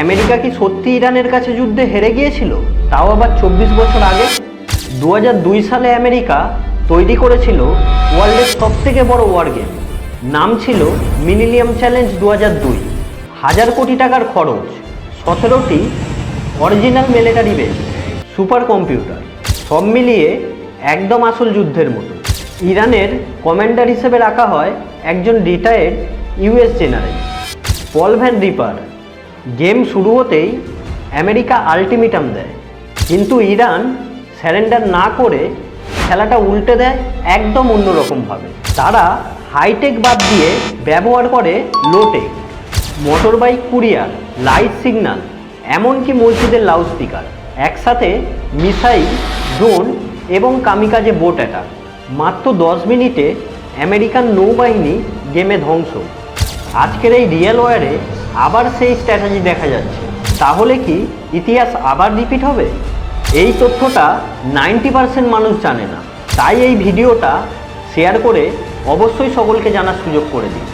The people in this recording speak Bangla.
আমেরিকা কি সত্যি ইরানের কাছে যুদ্ধে হেরে গিয়েছিল, তাও আবার 24 বছর আগে? 2002 সালে আমেরিকা তৈরি করেছিল ওয়ার্ল্ডের সবথেকে বড় ওয়ার গেম। নাম ছিল মিলেনিয়াম চ্যালেঞ্জ 2002। 1000 কোটি টাকার খরচ, 17টি original military base, super computer, সব মিলিয়ে একদম আসল যুদ্ধের মতো। ইরানের কমান্ডার হিসেবে রাখা হয় একজন রিটায়ার্ড ইউএস জেনারেল, পল ভ্যান রিপার। গেম শুরু হতেই আমেরিকা আলটিমেটাম দেয়, কিন্তু ইরান স্যারেন্ডার না করে খেলাটা উল্টে দেয় একদম অন্যরকমভাবে। তারা হাইটেক বাদ দিয়ে ব্যবহার করে low-tech, motorbike courier, light signal, এমনকি মসজিদের লাউডস্পিকার। একসাথে মিসাইল, ড্রোন এবং কামিকাজে বোট অ্যাটাক। মাত্র 10 মিনিটে আমেরিকান নৌবাহিনী গেমে ধ্বংস। আজকের এই রিয়েল ওয়ারে আবার সেই স্ট্র্যাটেজি দেখা যাচ্ছে। তাহলে কি ইতিহাস আবার রিপিট হবে? এই তথ্যটা 90% মানুষ জানে না, তাই এই ভিডিওটা শেয়ার করে অবশ্যই সকলকে জানার সুযোগ করে দিন।